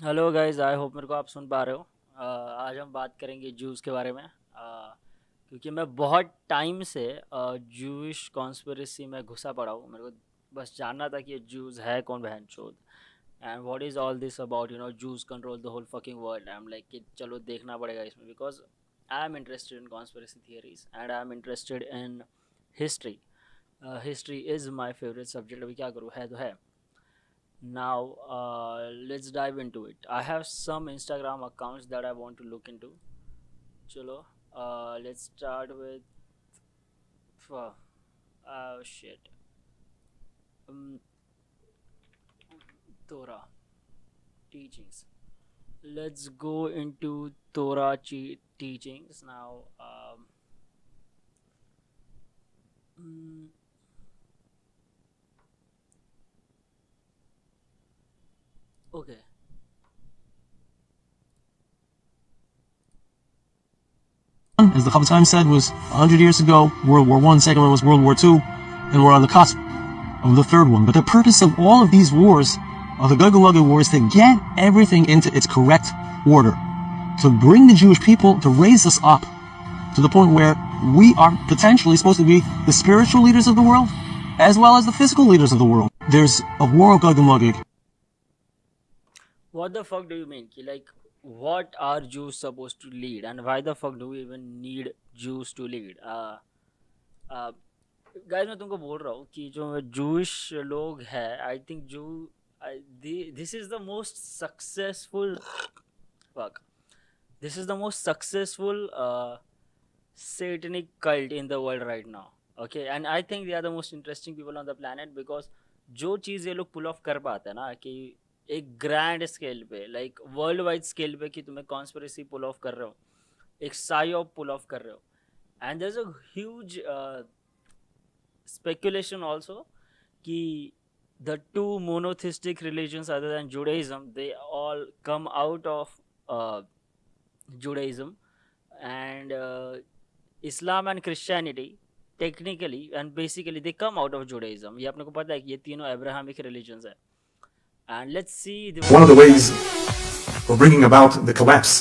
Hello guys, I hope मेरे को आप सुन पा रहे हो। आज हम बात करेंगे जूस के बारे में, क्योंकि मैं बहुत टाइम से जूश कॉन्स्पिरेसी में घुसा पड़ा हूँ। मेरे को बस जानना था कि ये जूस है कौन, बहन चोद, and what is all this about, Jews control the whole fucking world. I am like कि चलो देखना पड़ेगा इसमें, because I am interested in conspiracy theories and I am interested in history. History is my favourite subject. अभी क्या करूँ, है तो है। Now, let's dive into it. I have some Instagram accounts that I want to look into. Chalo, let's start with oh shit. Um, Torah teachings. Let's go into Torah teachings now. Mm, okay. As the Chavetz Chaim said, was 100 years ago. World War I, second one was World War II, and we're on the cusp of the third one. But the purpose of all of these wars, of the Gog and Magog wars, to get everything into its correct order, to bring the Jewish people, to raise us up to the point where we are potentially supposed to be the spiritual leaders of the world, as well as the physical leaders of the world. There's a war of Gog and Magog. What the fuck do you mean? Like, what are Jews supposed to lead, and why the fuck do we even need Jews to lead? Guys, मैं तुमको बोल रहा हूँ कि जो Jewish लोग हैं, I think this is the most successful satanic cult in the world right now. Okay, and I think they are the most interesting people on the planet, because जो चीज़ ये लोग पुल ऑफ कर पाते हैं ना, कि एक ग्रैंड स्केल पे, लाइक वर्ल्ड वाइड स्केल पे, कि तुम्हें कॉन्स्पिरेसी पुल ऑफ कर रहे हो, एक साइऑप पुल ऑफ कर रहे हो, and there is a huge speculation also कि the two monotheistic religions other than Judaism, they all come out of Judaism, and Islam and Christianity technically and basically they come out of Judaism. ये अपने को पता है कि ये तीनों Abrahamic religions है. And let's see one of the ways of bringing about the collapse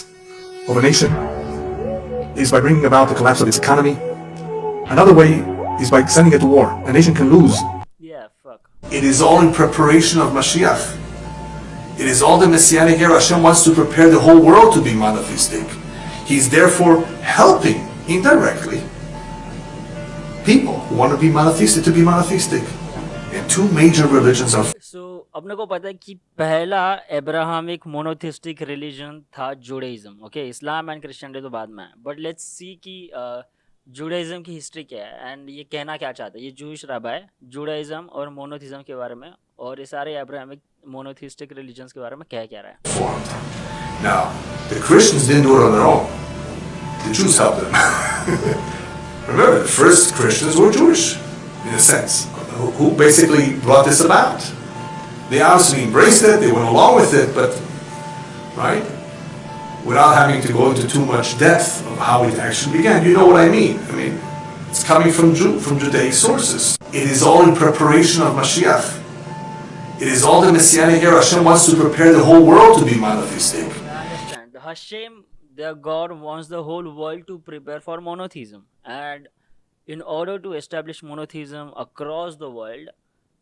of a nation is by bringing about the collapse of its economy. Another way is by sending it to war. A nation can lose. Yeah, fuck. It is all in preparation of Mashiach. It is all the Messianic era. Hashem wants to prepare the whole world to be monotheistic. He's therefore helping, indirectly, people who want to be monotheistic to be monotheistic. And two major religions are... So, अपने को पता है कि पहला Abrahamic monotheistic religion था Judaism. Okay, Islam and Christianity तो बाद में है, बट लेट्स सी कि जुडाइज्म की हिस्ट्री क्या है एंड ये कहना क्या चाहता है. ये जूश रबा है जुडाइज्म और मोनोथिज्म के बारे में, और ये सारे एब्राहमिक मोनोथिस्टिक रिलीजन्स के बारे में क्या कह रहा है. Now, the Christians didn't do it on their own. The Jews helped them. Remember, the first Christians were Jewish, in a sense, who basically brought this about. They obviously embraced it, they went along with it, but, right? Without having to go into too much depth of how it actually began. You know what I mean? I mean, it's coming from Judaic sources. It is all in preparation of Mashiach. It is all the Messianic era. Hashem wants to prepare the whole world to be monotheistic. I understand. Hashem, their God, wants the whole world to prepare for monotheism. And in order to establish monotheism across the world,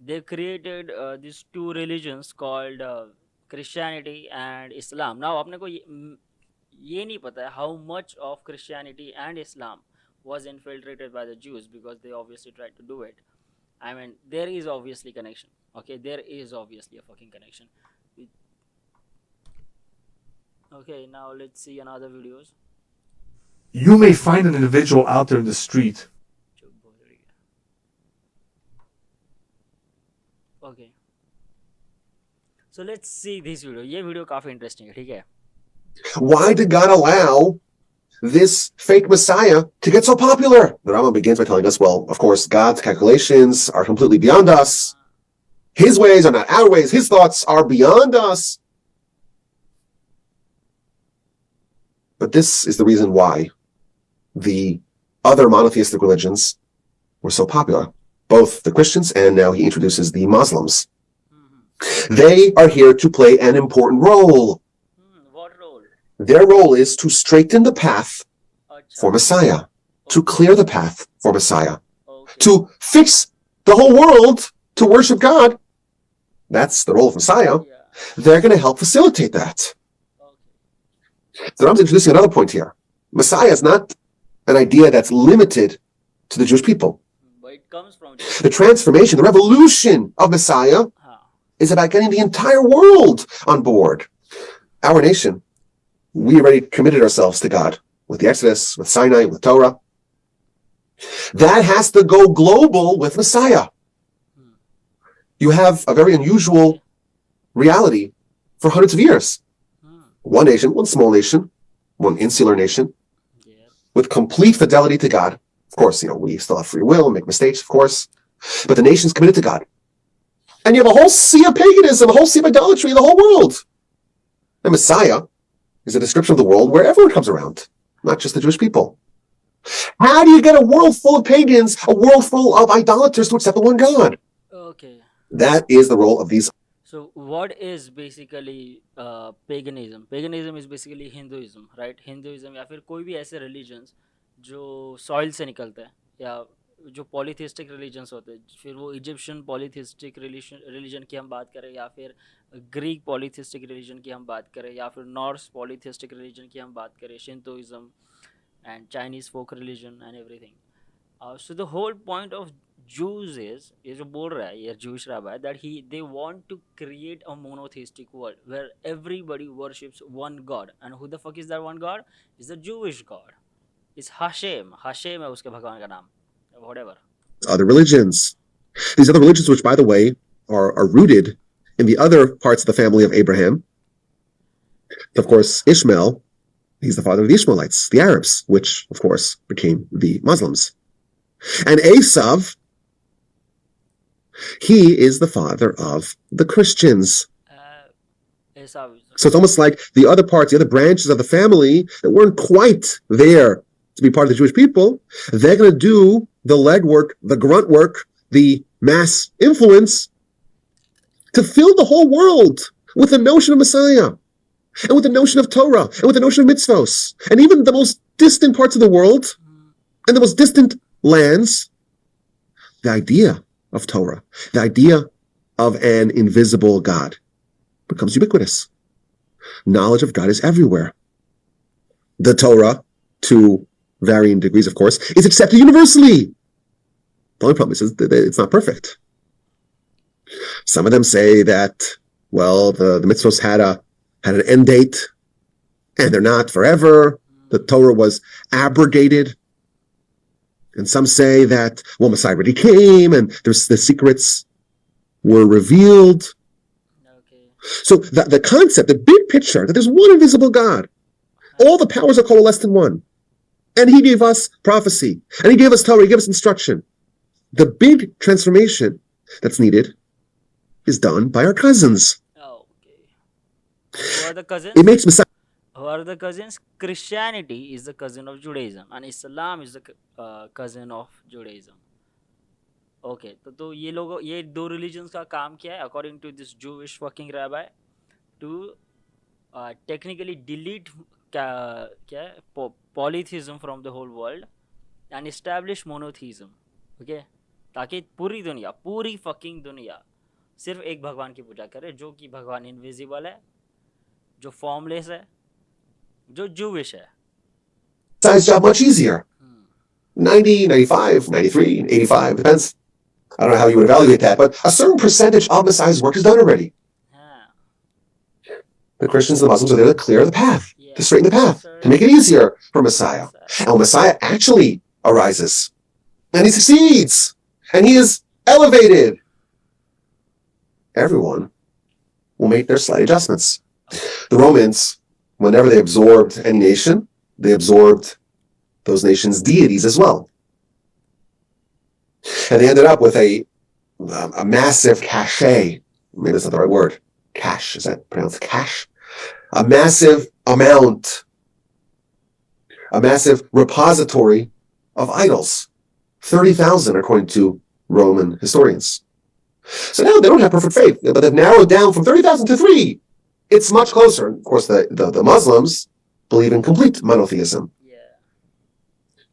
they created these two religions called Christianity and Islam. Now, अपने को ये नहीं पता है how much of Christianity and Islam was infiltrated by the Jews, because they obviously tried to do it. I mean, there is obviously connection. Okay, there is obviously a fucking connection. Okay, now let's see another videos. You may find an individual out there in the street. Okay. So let's see this video. ये video काफी interesting है, ठीक है? Why did God allow this fake Messiah to get so popular? The Rambam begins by telling us, well, of course, God's calculations are completely beyond us. His ways are not our ways. His thoughts are beyond us. But this is the reason why the other monotheistic religions were so popular. Both the Christians and now he introduces the Muslims. They are here to play an important role. What role? Their role is to straighten the path for अच्छा. Messiah, to clear the path for Messiah, Okay. to fix the whole world to worship God. That's the role of Messiah. Yeah. They're going to help facilitate that. Okay. So I'm introducing another point here. Messiah is not an idea that's limited to the Jewish people. But it comes from The transformation, the revolution of Messiah हाँ. is about getting the entire world on board. Our nation, we already committed ourselves to God with the Exodus, with Sinai, with Torah. That has to go global with Messiah. You have a very unusual reality for hundreds of years. One nation, one small nation, one insular nation, Yeah. with complete fidelity to God. Of course, we still have free will, make mistakes, of course. But the nation's committed to God. And you have a whole sea of paganism, a whole sea of idolatry in the whole world. And Messiah is a description of the world where everyone comes around, not just the Jewish people. How do you get a world full of pagans, a world full of idolaters to accept the one God? Okay. That is the role of these. So what is basically paganism? Paganism is basically Hinduism, right? Hinduism या फिर कोई भी ऐसे religions जो soil से निकलते हैं या जो polytheistic religions होते हैं, फिर वो Egyptian polytheistic religion की हम बात करें या फिर Greek polytheistic religion की हम बात करें या फिर Norse polytheistic religion की हम बात करें, Shintoism and Chinese folk religion and everything. So the whole point of Jews is, ये जो बोल रहा है ये Jewish rabbi, that they want to create a monotheistic world where everybody worships one God. And who the fuck is that one God? Is the Jewish God. It's Hashem. Hashem है उसके भगवान का नाम. Whatever. Other religions. These other religions, which, by the way, are rooted in the other parts of the family of Abraham. Of course, Ishmael, he's the father of the Ishmaelites, the Arabs, which, of course, became the Muslims. And Esav, he is the father of the Christians. So it's almost like the other parts, the other branches of the family that weren't quite there to be part of the Jewish people, they're going to do the legwork, the grunt work, the mass influence to fill the whole world with the notion of Messiah, and with the notion of Torah, and with the notion of mitzvos, and even the most distant parts of the world, and the most distant lands, the idea of Torah, the idea of an invisible God becomes ubiquitous. Knowledge of God is everywhere. The Torah, to varying degrees, of course, is accepted universally. The only problem is that it's not perfect. Some of them say that, well, the mitzvos had an end date, and they're not forever. The Torah was abrogated. And some say that, well, Messiah already came, and the secrets were revealed. Okay. So the concept, the big picture, that there's one invisible God. All the powers are coalesced in one. And he gave us prophecy. And he gave us Torah, he gave us instruction. The big transformation that's needed is done by our cousins. Oh, okay. Who are the cousins? It makes Messiah. Who are the cousins? Christianity is the cousin of Judaism, and Islam is the cousin of Judaism. Okay, तो ये दो religions का काम क्या है? According to this Jewish fucking rabbi, to technically delete polytheism from the whole world and establish monotheism. Okay, ताकि पूरी fucking दुनिया सिर्फ एक भगवान की पूजा करे, जो कि भगवान इनविजिबल है, जो फॉर्मलेस है, जो Jewish है. Messiah's job much easier. 90, 95, 93, 85, depends. I don't know how you would evaluate that, but a certain percentage of Messiah's work is done already. The Christians and the Muslims are there to clear the path, to straighten the path, to make it easier for Messiah. And when Messiah actually arises, and he succeeds, and he is elevated, everyone will make their slight adjustments. The Romans, whenever they absorbed any nation, they absorbed those nations' deities as well. And they ended up with a massive cachet. Maybe that's not the right word. Cash, is that pronounced cash? A massive amount, a massive repository of idols. 30,000 according to Roman historians. So now they don't have perfect faith, but they've narrowed down from 30,000 to 3. It's much closer. Of course, the Muslims believe in complete monotheism. Yeah.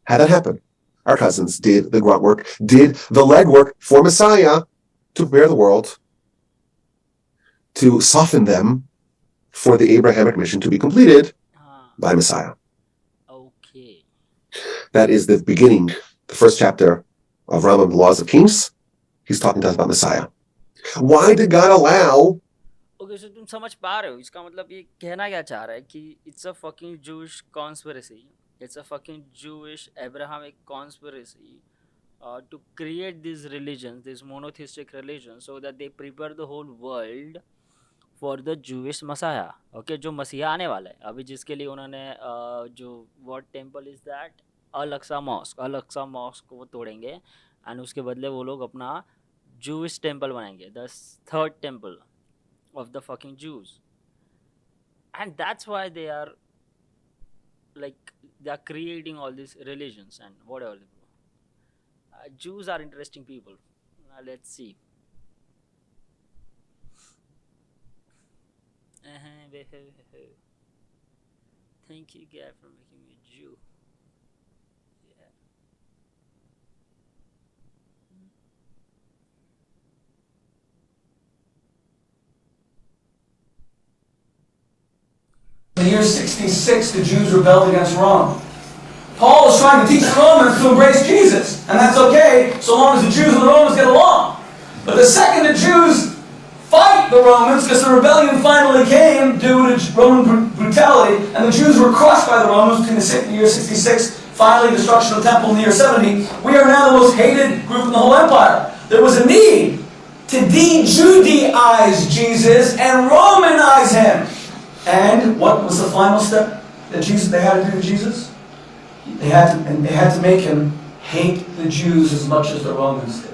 How'd that happen? Our cousins did the grunt work, did the legwork for Messiah to prepare the world, to soften them for the Abrahamic mission to be completed by Messiah. Okay. That is the beginning, the first chapter of Rome, the Laws of Kings. He's talking to us about Messiah. Why did God allow? Okay, so तुम समझ पा रहे हो इसका मतलब ये कहना क्या चाह रहा है कि it's a fucking Jewish conspiracy, it's a fucking Jewish Abrahamic conspiracy to create these religions, these monotheistic religions, so that they prepare the whole world for the Jewish Messiah. Okay, जो मसीहा आने वाला है अभी, जिसके लिए उन्होंने जो what temple is that, Al-Aqsa mosque को वो तोड़ेंगे एंड उसके बदले वो लोग अपना Jewish temple बनाएंगे, the third temple of the fucking Jews. And that's why they are like, they are creating all these religions and whatever. Jews are interesting people. Let's see. Thank you, guy, for making me a Jew. Yeah. In the year 66, the Jews rebelled against Rome. Paul is trying to teach the Romans to embrace Jesus, and that's okay so long as the Jews and the Romans get along. But the second the Jews fight the Romans, because the rebellion finally came due to Roman brutality, and the Jews were crushed by the Romans between the year 66, finally destruction of the temple in the year 70, we are now the most hated group in the whole empire. There was a need to de-Judaize Jesus and Romanize him. And what was the final step that they had to do to Jesus? They had to make him hate the Jews as much as the Romans did.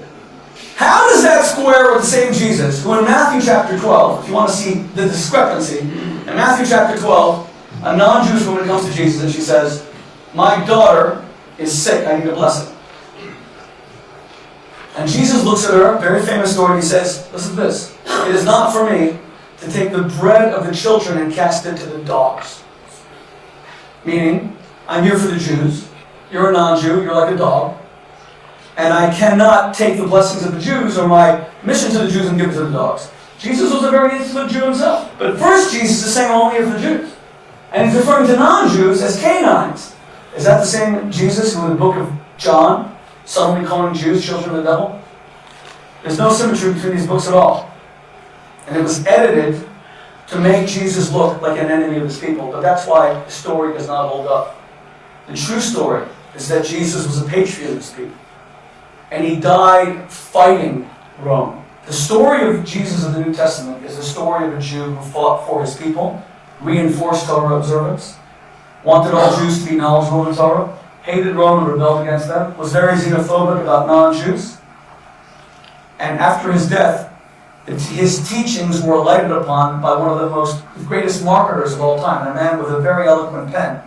How does that square with the same Jesus who in Matthew chapter 12, if you want to see the discrepancy, in Matthew chapter 12, a non-Jewish woman comes to Jesus and she says, "My daughter is sick, I need a blessing." And Jesus looks at her, very famous story, and he says, "Listen to this. It is not for me to take the bread of the children and cast it to the dogs." Meaning, I'm here for the Jews. You're a non-Jew, you're like a dog. And I cannot take the blessings of the Jews or my mission to the Jews and give it to the dogs. Jesus was a very intimate Jew himself. But first Jesus is saying, I'm only here for the Jews. And he's referring to non-Jews as Canaanites. Is that the same Jesus who in the book of John, suddenly calling Jews children of the devil? There's no symmetry between these books at all. And it was edited to make Jesus look like an enemy of his people. But that's why the story does not hold up. The true story is that Jesus was a patriot of his people. And he died fighting Rome. The story of Jesus of the New Testament is the story of a Jew who fought for his people, reinforced Torah observance, wanted all Jews to be knowledgeable in Torah, hated Rome and rebelled against them, was very xenophobic about non-Jews. And after his death, his teachings were lighted upon by one of the greatest marketers of all time, a man with a very eloquent pen,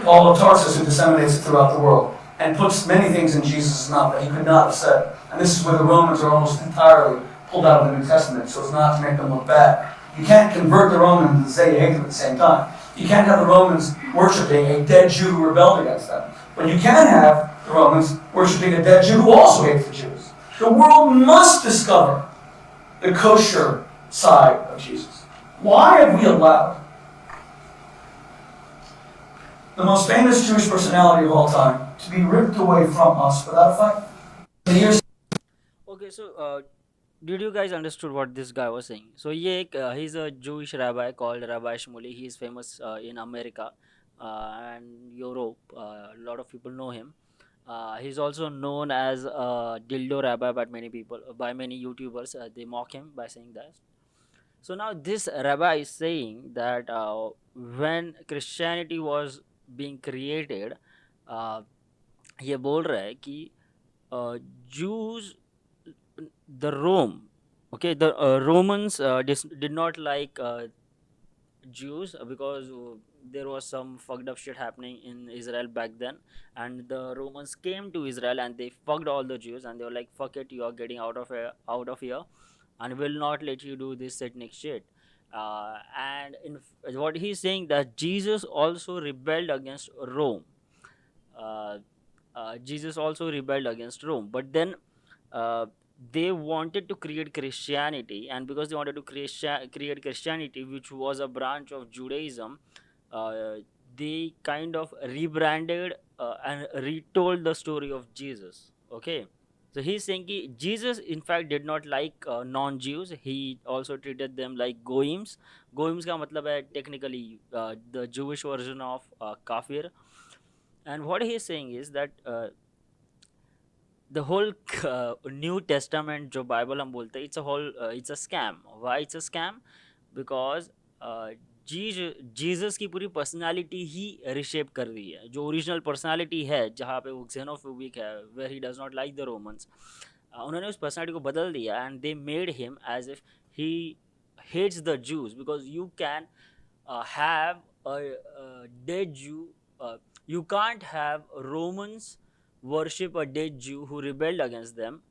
Paul of Tarsus, who disseminates it throughout the world, and puts many things in Jesus' mouth that he could not have said. And this is where the Romans are almost entirely pulled out of the New Testament, so as not to make them look bad. You can't convert the Romans and say you hate them at the same time. You can't have the Romans worshipping a dead Jew who rebelled against them. But you can have the Romans worshipping a dead Jew who also hates the Jews. The world must discover the kosher side of Jesus. Why have we allowed the most famous Jewish personality of all time to be ripped away from us without a fight? Okay, so did you guys understood what this guy was saying? So he's a Jewish rabbi called Rabbi Shmuley. He is famous in America and Europe. A lot of people know him. He's also known as dildo rabbi by many people, by many YouTubers. They mock him by saying that. So now this rabbi is saying that when Christianity was being created, ये बोल रहा है कि Jews, the Romans did not like Jews because there was some fucked up shit happening in Israel back then, and the Romans came to Israel and they fucked all the Jews, and they were like, "Fuck it, you are getting out of here, and will not let you do this ethnic shit." What he's saying that Jesus also rebelled against Rome. Uh, Jesus also rebelled against Rome, but then uh, they wanted to create Christianity, and because they wanted to create Christianity, which was a branch of Judaism, uh, they kind of rebranded and retold the story of Jesus. Okay, so he's saying Jesus, in fact, did not like non-Jews. He also treated them like goyims. Goyims का मतलब है technically the Jewish version of kafir. And what he is saying is that the whole New Testament जो Bible हम बोलते हैं, it's a scam. Why it's a scam? Because Jesus की पूरी personality ही रिशेप कर दी है. जो ओरिजिनल पर्सनालिटी है, जहाँ पे वो xenophobic है, where he does not like the Romans, उन्होंने उस पर्सनालिटी को बदल दिया, and they made him as if he hates the Jews, because you can have a dead Jew. You can't have Romans worship a dead Jew who rebelled against them,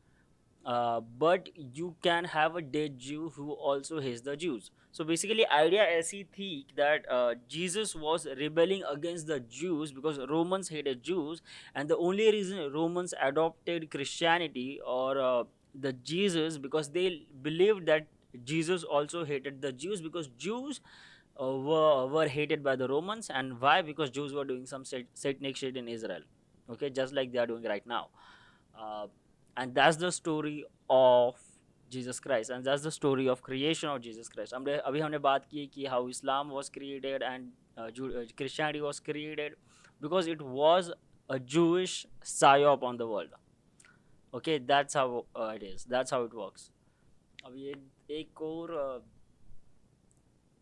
but you can have a dead Jew who also hates the Jews. So basically idea ऐसी थी that Jesus was rebelling against the Jews because Romans hated Jews, and the only reason Romans adopted Christianity or the Jesus, because they believed that Jesus also hated the Jews, because Jews were hated by the Romans. And why? Because Jews were doing some satanic shit in Israel. Okay, just like they are doing right now. And that's the story of Jesus Christ, and that's the story of creation of Jesus Christ. अभी हमने बात की कि how Islam was created and Christianity was created because it was a Jewish psyop on the world. Okay, that's how it is. That's how it works. अब ये एक और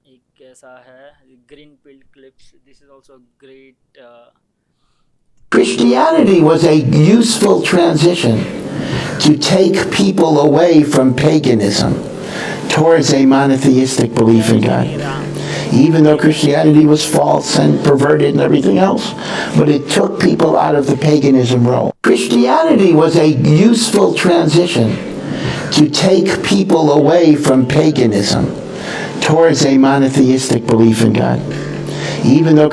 एक कैसा है green pill clips. This is also great. Christianity was a useful transition to take people away from paganism towards a monotheistic belief in God. Even though Christianity was false and perverted and everything else, but it took people out of the paganism role. Christianity was a useful transition to take people away from paganism towards a monotheistic belief in God. Even though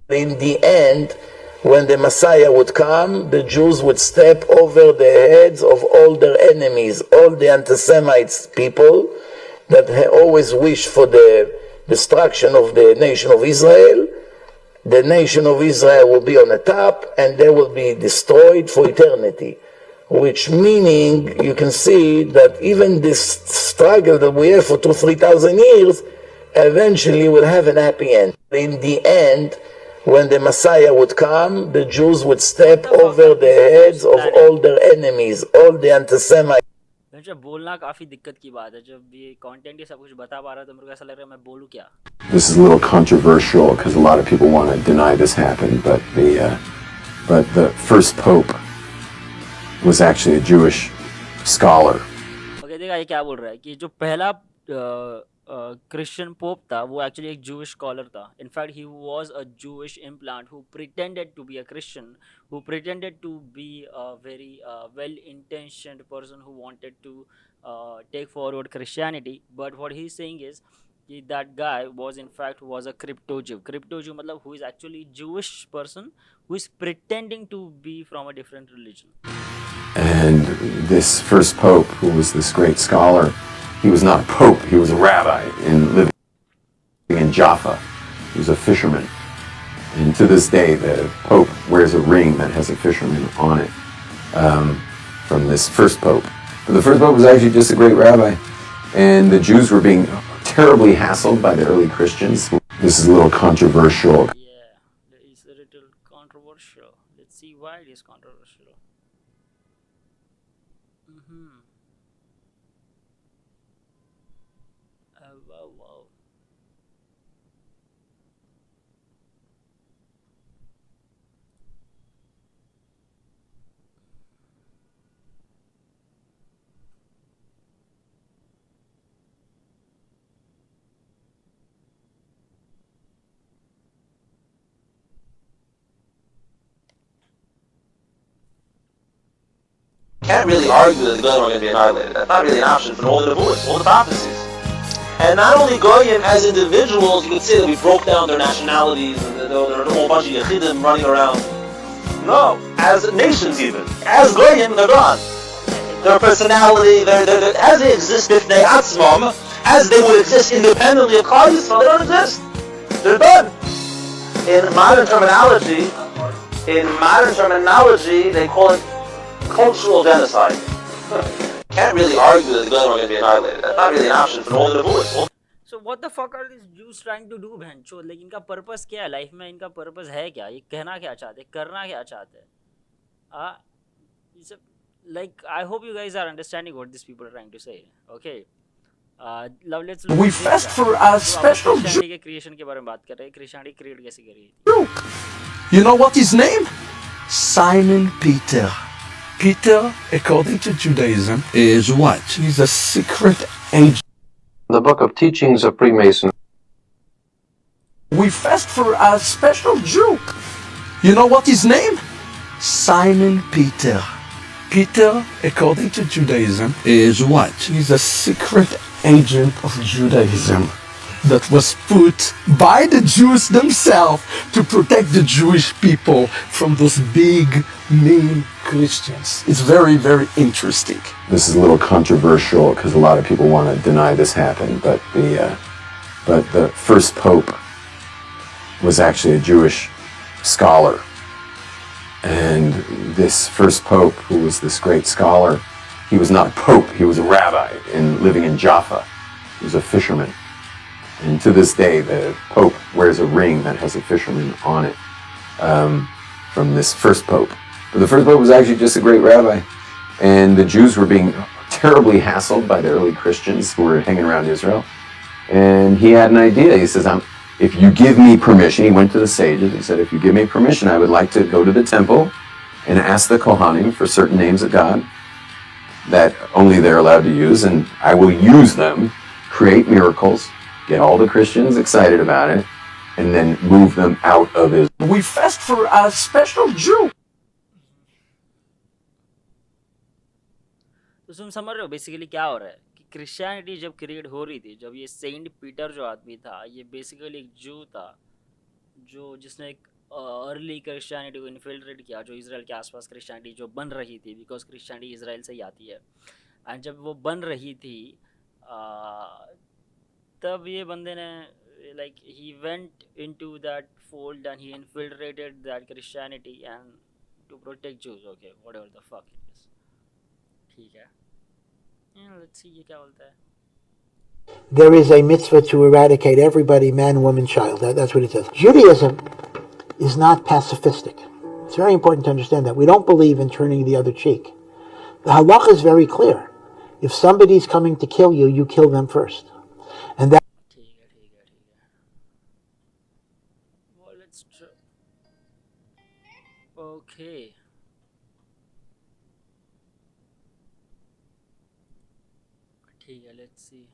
in the end, when the Messiah would come, the Jews would step over the heads of all their enemies, all the anti-Semites people that always wished for the destruction of the nation of Israel. The nation of Israel will be on the top, and they will be destroyed for eternity. Which meaning, you can see that even this struggle that we have for 2,000-3,000 years, eventually will have an happy end. In the end, when the Messiah would come, the Jews would step over the heads of all their enemies, all the anti-Semites. जब बोलना काफी दिक्कत की बात है, जब ये content ये सब कुछ बता पा रहा है तो मेरे को ऐसा लग रहा है मैं बोलूं क्या. This is a little controversial because a lot of people want to deny this happened, but the first pope was actually a Jewish scholar. Okay, देखा ये क्या बोल रहा है कि जो पहला Christian pope था वो actually एक Jewish scholar था. In fact, he was a Jewish implant who pretended to be a Christian, who pretended to be a very well-intentioned person who wanted to take forward Christianity. But what he's saying is that guy was in fact a crypto Jew. Crypto Jew मतलब who is actually Jewish person who is pretending to be from a different religion. And this first pope, who was this great scholar, he was not a pope, he was a rabbi living in Jaffa. He was a fisherman. And to this day, the pope wears a ring that has a fisherman on it from this first pope. But the first pope was actually just a great rabbi. And the Jews were being terribly hassled by the early Christians. This is a little controversial. Yeah, it's a little controversial. Let's see why it is controversial. Mm-hmm. Wow, wow. Can't really argue that the Goyim are going to be annihilated. That's not really an option for all the Nebuahs, all the prophecies. And not only Goyim as individuals, you could say that we broke down their nationalities and there are a whole bunch of Yechidim running around. No, as nations even. As Goyim, they're gone. Their personality, as they exist b'fnei atzmam, as they would exist independently of Klal Yisrael, they don't exist. They're done. In modern terminology, they call it cultural genocide. Can't really argue that the Goyim are going to be annihilated. That's not really an option for all the Nebuahs. So what the fuck are these Jews trying to do, बहनचोद? like इनका purpose क्या है life में? इनका purpose है क्या? ये कहना क्या चाहते हैं? करना क्या चाहते हैं? Like I hope you guys are understanding what these people are trying to say. Okay. Now let's look We at this fast guy. for a special Christianity के creation के बारे में बात कर रहे हैं. Christianity create कैसे करी थी? You know what his name? Simon Peter. Peter, according to Judaism, is what? He's a secret agent. The Book of Teachings of Freemasonry. We fast for a special Jew. You know what his name? Simon Peter. Peter, according to Judaism, is what? He's a secret agent of Judaism that was put by the Jews themselves to protect the Jewish people from those big, mean Christians. It's very, very interesting. This is a little controversial because a lot of people want to deny this happened, but the first pope was actually a Jewish scholar. And this first pope, who was this great scholar, he was not a pope, he was a rabbi living in Jaffa. He was a fisherman. And to this day, the pope wears a ring that has a fisherman on it from this first pope. But the first pope was actually just a great rabbi. And the Jews were being terribly hassled by the early Christians who were hanging around Israel. And he had an idea. He says, if you give me permission, he went to the sages, he said, if you give me permission, I would like to go to the temple and ask the Kohanim for certain names of God that only they're allowed to use, and I will use them, create miracles, get all the Christians excited about it, and then move them out of Israel. We fast for a special Jew. तो तुम समझ रहे हो basically क्या हो रहा है कि क्रिश्चियनिटी जब क्रिएट हो रही थी, जब ये सेंट पीटर जो आदमी था, ये बेसिकली एक जू था जिसने एक अर्ली क्रिश्चियनिटी को इन्फिल्ट्रेट किया, जो इजराइल के आसपास क्रिश्चियनिटी जो बन रही थी, बिकॉज क्रिश्चियनिटी इजराइल से ही आती है. एंड जब वो बन रही थी तब ये बंदे ने like he went into that fold and he infiltrated that Christianity and to protect Jews. Okay, whatever the fuck it is. ठीक है, लेट्स सी ये क्या बोलता है. There is a mitzvah to eradicate everybody, man, woman, child. That's what it says. Judaism is not pacifistic. It's very important to understand that. We don't believe in turning the other cheek. The halakha is very clear. If somebody's coming to kill you, you kill them first. And that. ठीक है. Well, let's try. Okay. ठीक है, let's see.